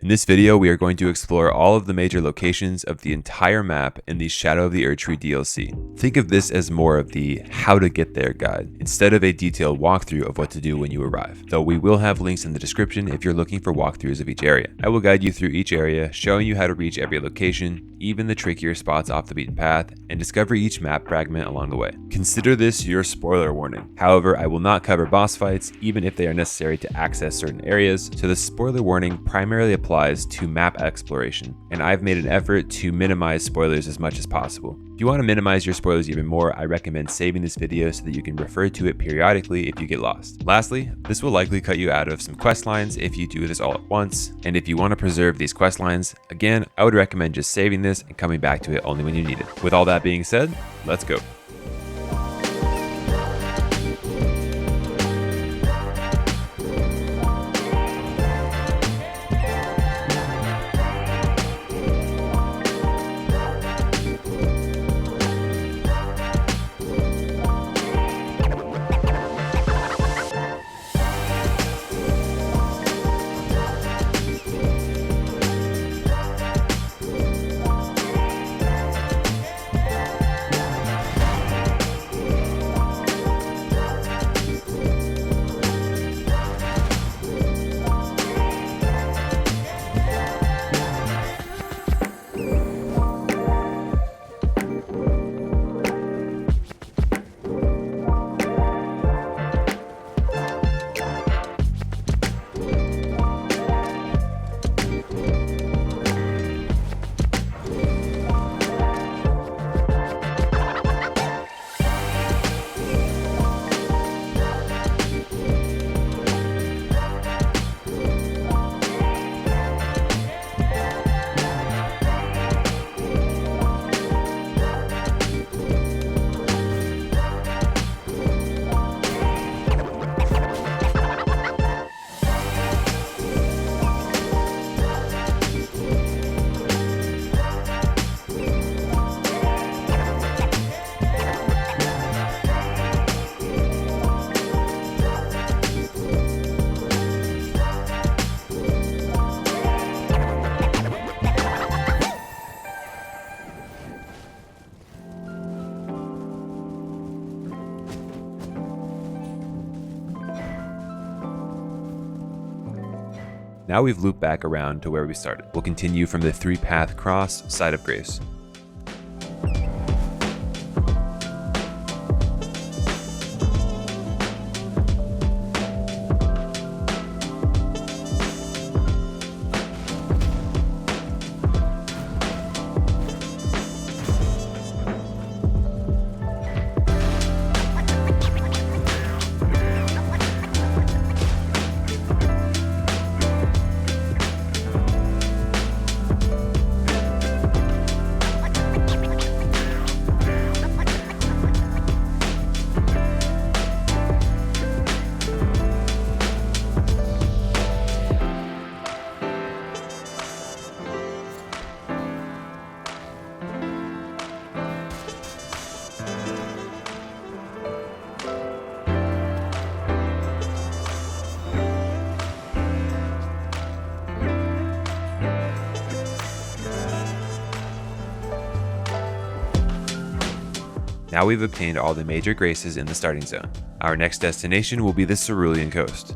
In this video, we are going to explore all of the major locations of the entire map in the Shadow of the Erdtree DLC. Think of this as more of the how to get there guide, instead of a detailed walkthrough of what to do when you arrive, though we will have links in the description if you're looking for walkthroughs of each area. I will guide you through each area, showing you how to reach every location, even the trickier spots off the beaten path, and discover each map fragment along the way. Consider this your spoiler warning. However, I will not cover boss fights, even if they are necessary to access certain areas, so the spoiler warning primarily applies to map exploration, and I've made an effort to minimize spoilers as much as possible. If you want to minimize your spoilers even more, I recommend saving this video so that you can refer to it periodically if you get lost. Lastly, this will likely cut you out of some quest lines if you do this all at once, and if you want to preserve these quest lines, again, I would recommend just saving this and coming back to it only when you need it. With all that being said, let's go. Now we've looped back around to where we started. We'll continue from the 3-path cross side of Grace. Now we've obtained all the major graces in the starting zone. Our next destination will be the Cerulean coast.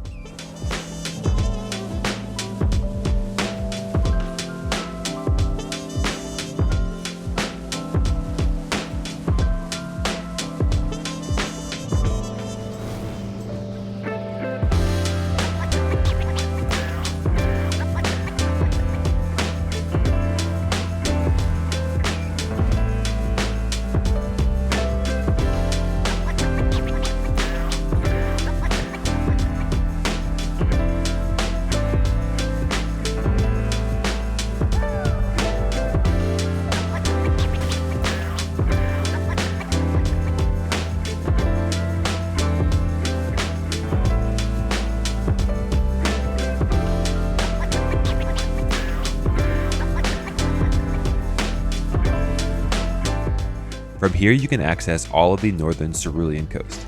From here you can access all of the northern Cerulean coast.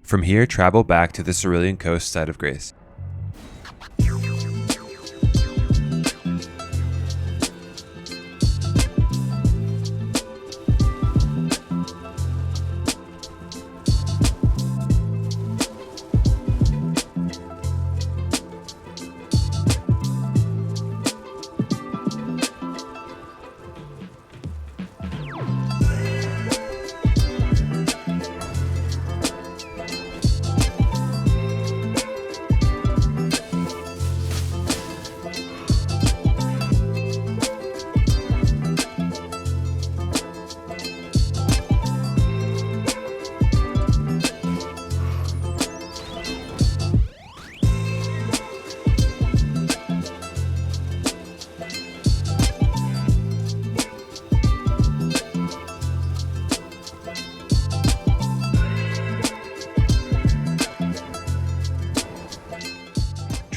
From here, travel back to the Cerulean coast side of Grace.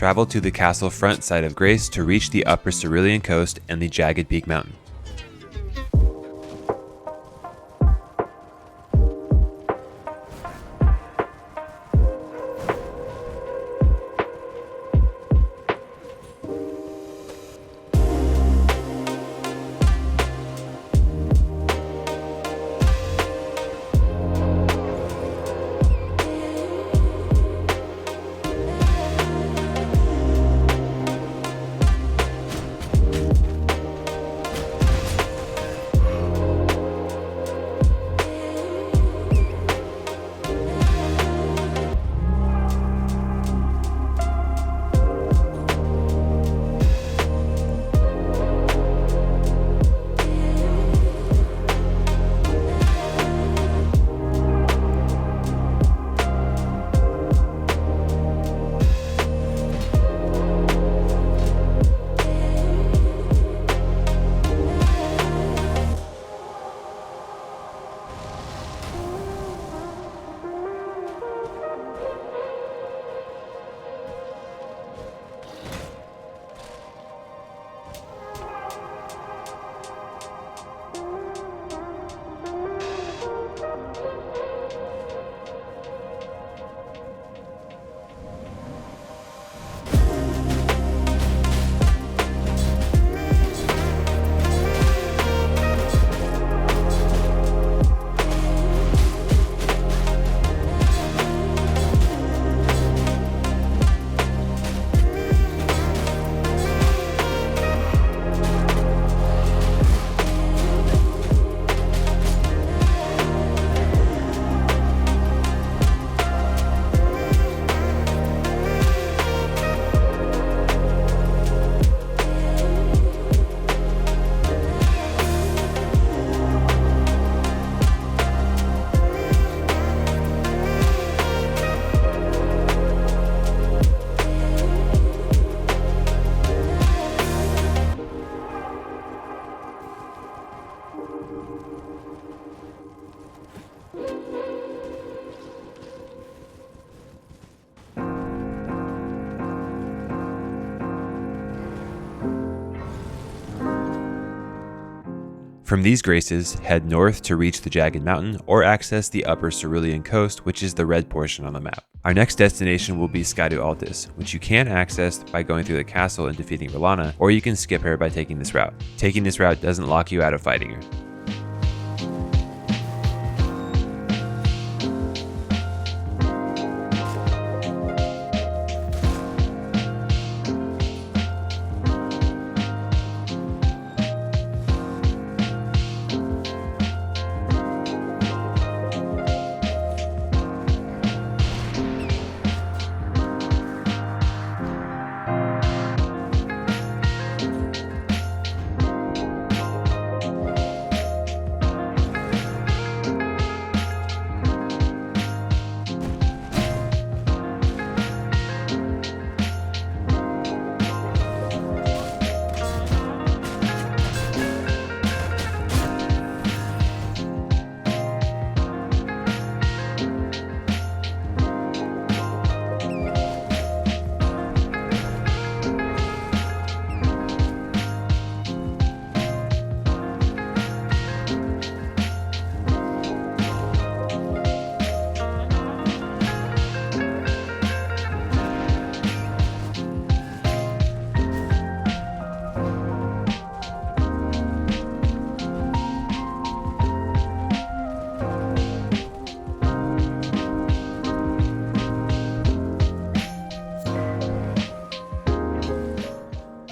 Travel to the castle front side of Grace to reach the upper Cerulean coast and the Jagged Peak Mountain. From these graces, head north to reach the Jagged Mountain or access the upper Cerulean coast, which is the red portion on the map. Our next destination will be Scadu Altus, which you can access by going through the castle and defeating Rhia, or you can skip her by taking this route. Taking this route doesn't lock you out of fighting her.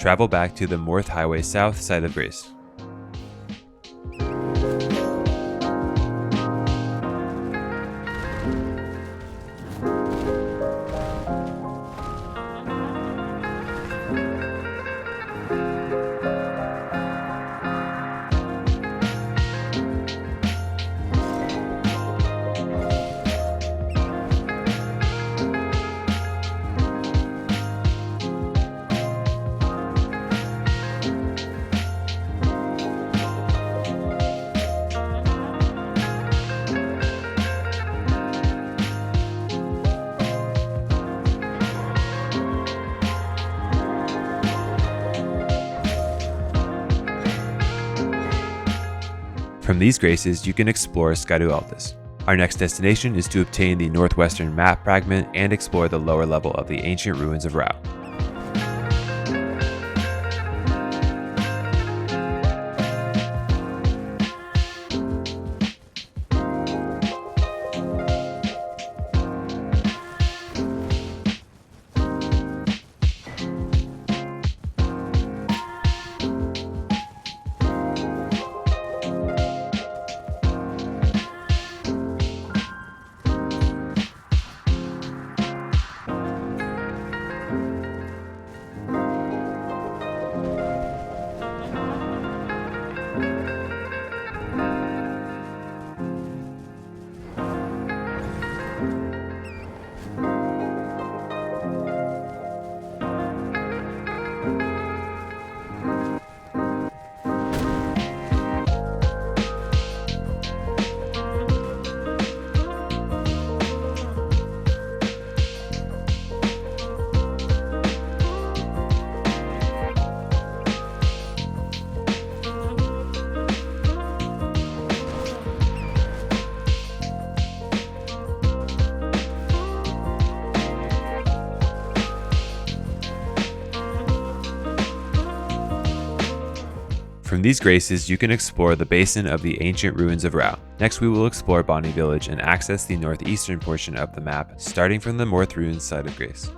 travel back to the Morth Highway south side of Grace. From these graces, you can explore Scadu Altus. Our next destination is to obtain the northwestern map fragment and explore the lower level of the ancient ruins of Rauh. From these graces, you can explore the Basin of the ancient ruins of Rauh. Next, we will explore Bonny Village and access the northeastern portion of the map, starting from the Morth Ruins side of Grace.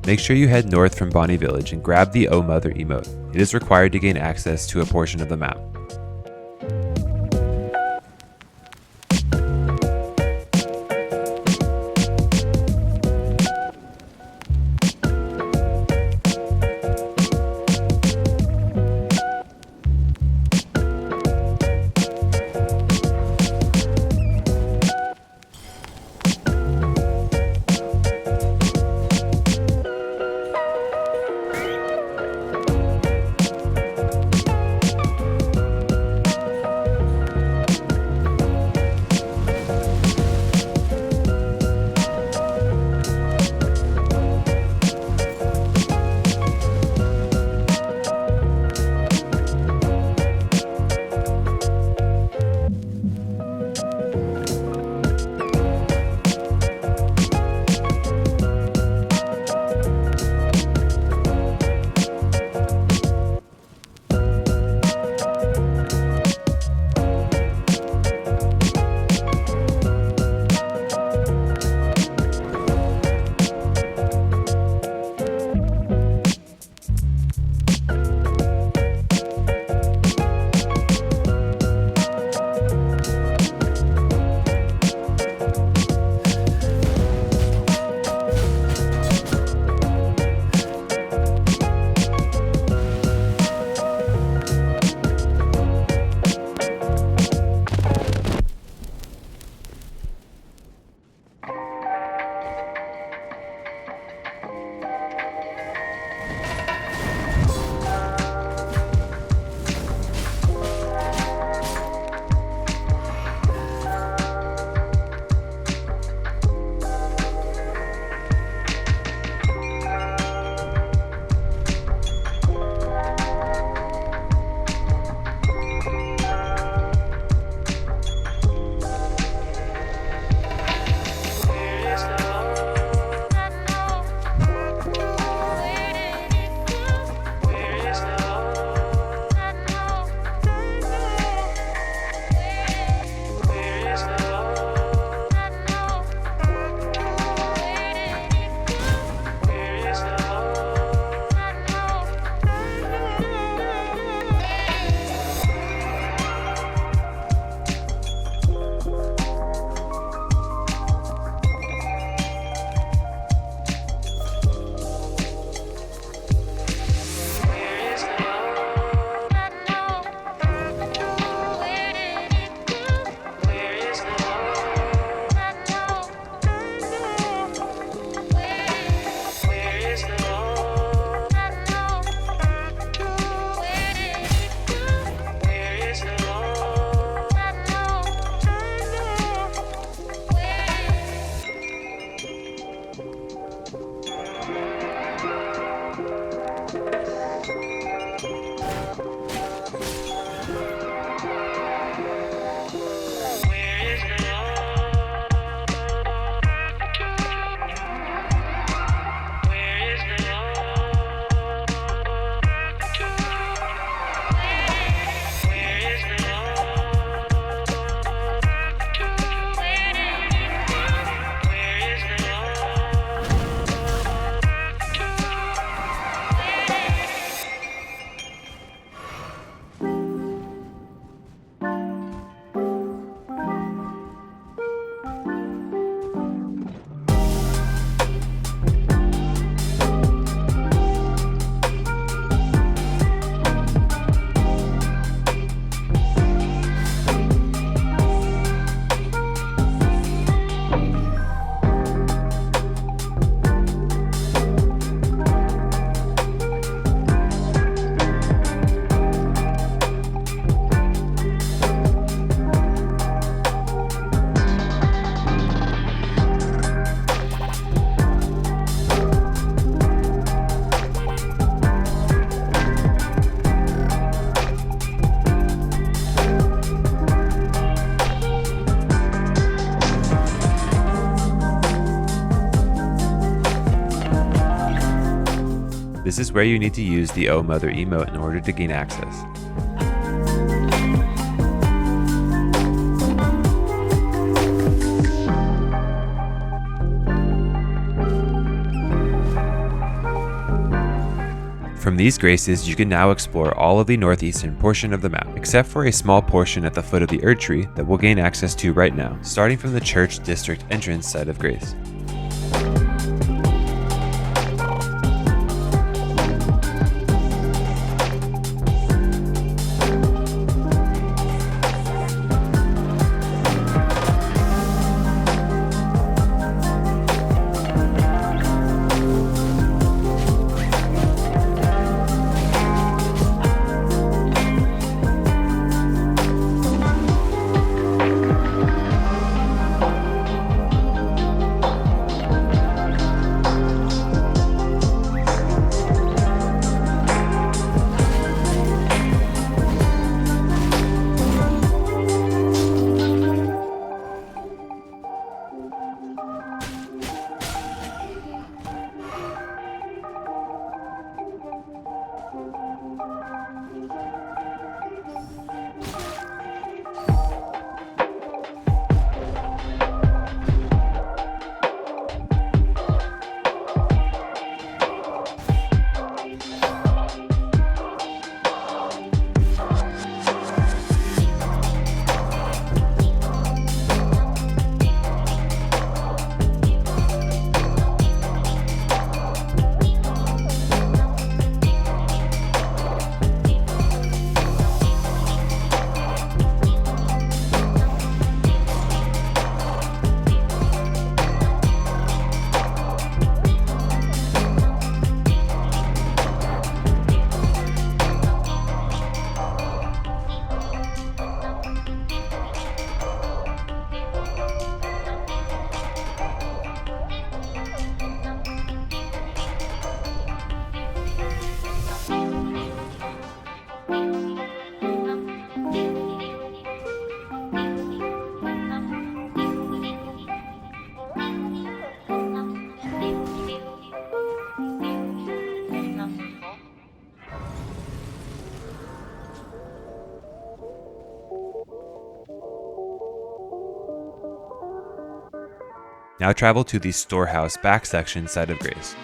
Make sure you head north from Bonny Village and grab the Oh Mother emote. It is required to gain access to a portion of the map. This is where you need to use the Oh Mother emote in order to gain access. From these graces, you can now explore all of the northeastern portion of the map, except for a small portion at the foot of the Erdtree that we'll gain access to right now, starting from the Church District entrance side of Grace. Now travel to the storehouse back section side of Grace.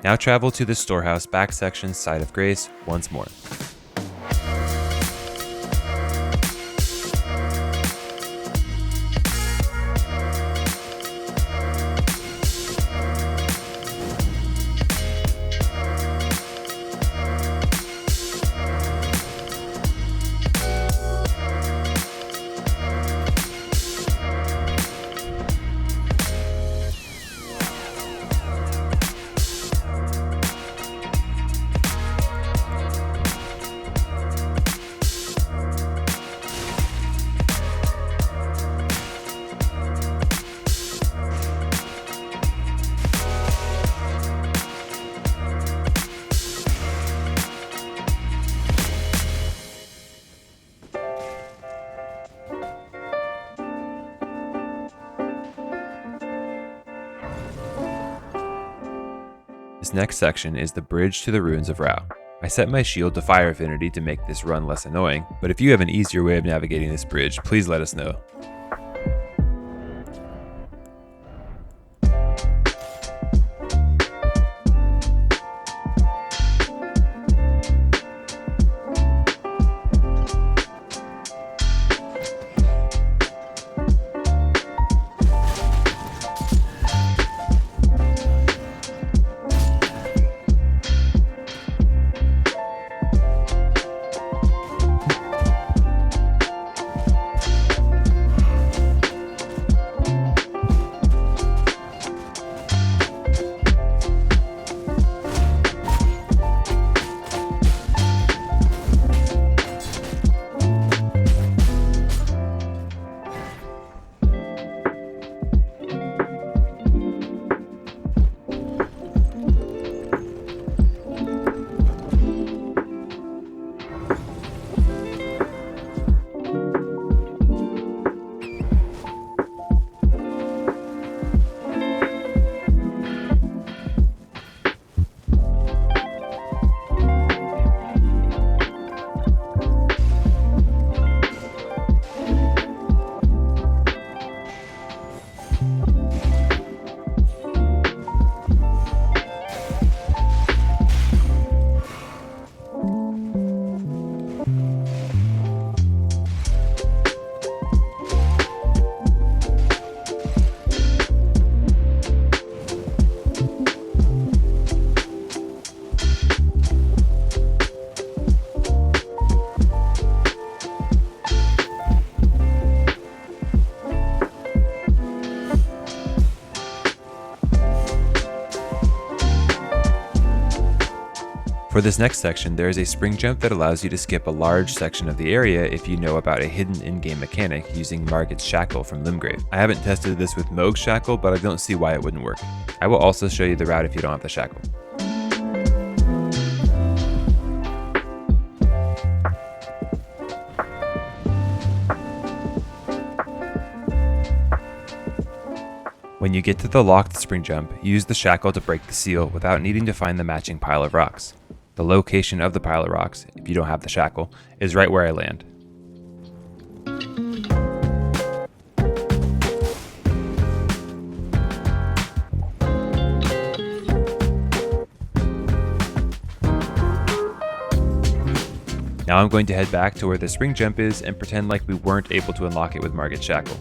Now travel to the storehouse back section side of Grace once more. This next section is the bridge to the ruins of Rauh. I set my shield to fire affinity to make this run less annoying, but if you have an easier way of navigating this bridge, please let us know. For this next section, there is a spring jump that allows you to skip a large section of the area if you know about a hidden in-game mechanic using Margit's Shackle from Limgrave. I haven't tested this with Mohg's Shackle, but I don't see why it wouldn't work. I will also show you the route if you don't have the Shackle. When you get to the locked spring jump, use the shackle to break the seal without needing to find the matching pile of rocks. The location of the pile of rocks, if you don't have the shackle, is right where I land. Now I'm going to head back to where the spring jump is and pretend like we weren't able to unlock it with Margit's Shackle.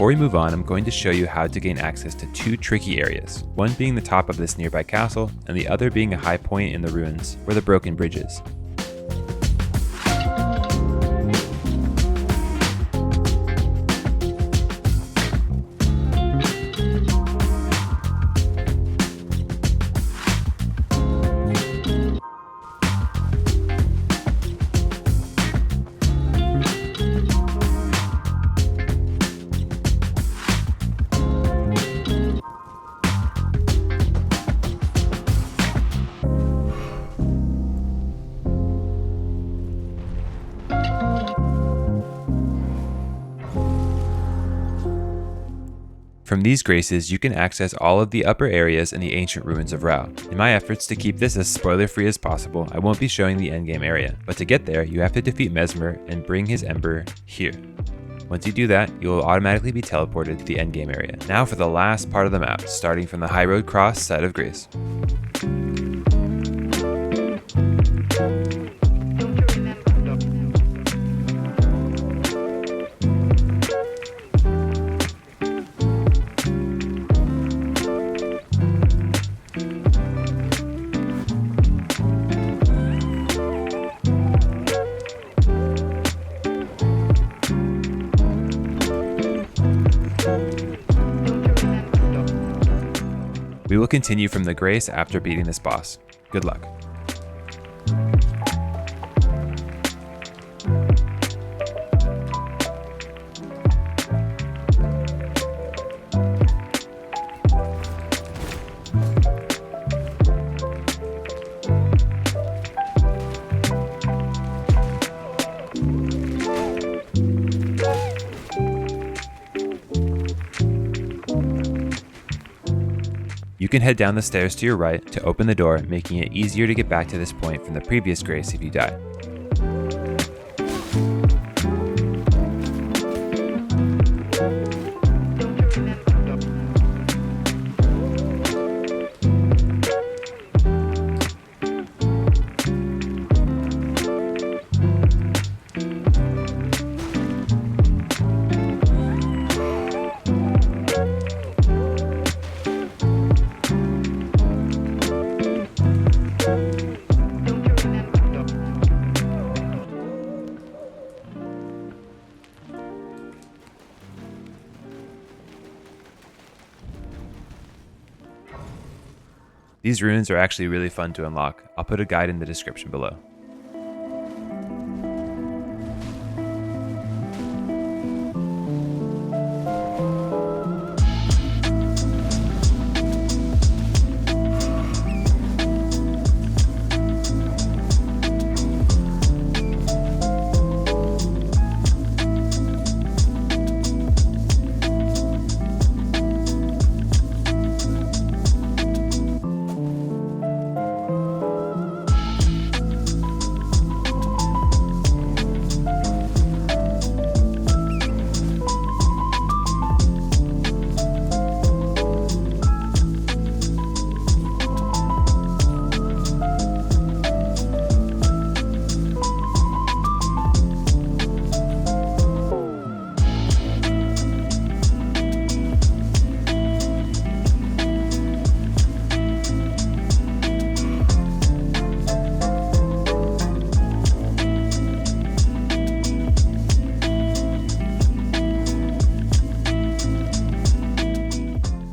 Before we move on, I'm going to show you how to gain access to two tricky areas, one being the top of this nearby castle, and the other being a high point in the ruins where the broken bridge is. From these graces, you can access all of the upper areas in the ancient ruins of Rauh. In my efforts to keep this as spoiler-free as possible, I won't be showing the endgame area, but to get there, you have to defeat Mesmer and bring his ember here. Once you do that, you will automatically be teleported to the endgame area. Now for the last part of the map, starting from the High Road Cross side of Grace. We will continue from the Grace after beating this boss. Good luck. You can head down the stairs to your right to open the door, making it easier to get back to this point from the previous Grace if you die. These runes are actually really fun to unlock. I'll put a guide in the description below.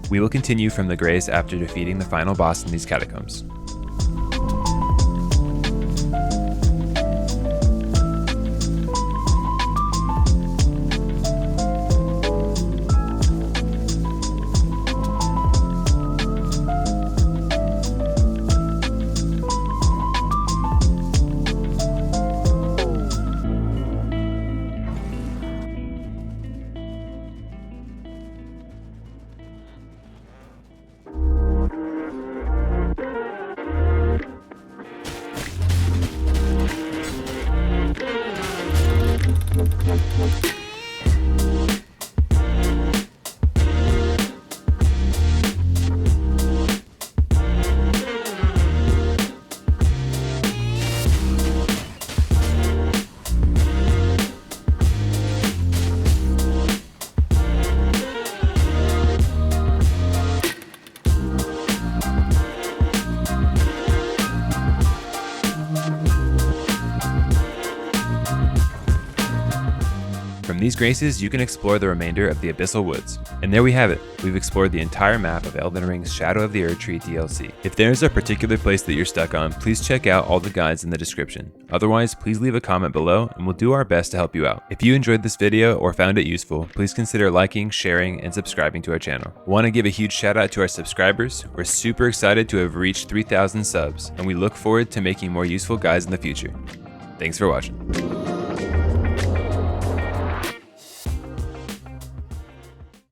We will continue from the Grace after defeating the final boss in these catacombs. From these graces, you can explore the remainder of the Abyssal Woods. And there we have it. We've explored the entire map of Elden Ring's Shadow of the Erdtree DLC. If there's a particular place that you're stuck on, please check out all the guides in the description. Otherwise, please leave a comment below and we'll do our best to help you out. If you enjoyed this video or found it useful, please consider liking, sharing, and subscribing to our channel. I want to give a huge shout out to our subscribers. We're super excited to have reached 3,000 subs, and we look forward to making more useful guides in the future. Thanks for watching.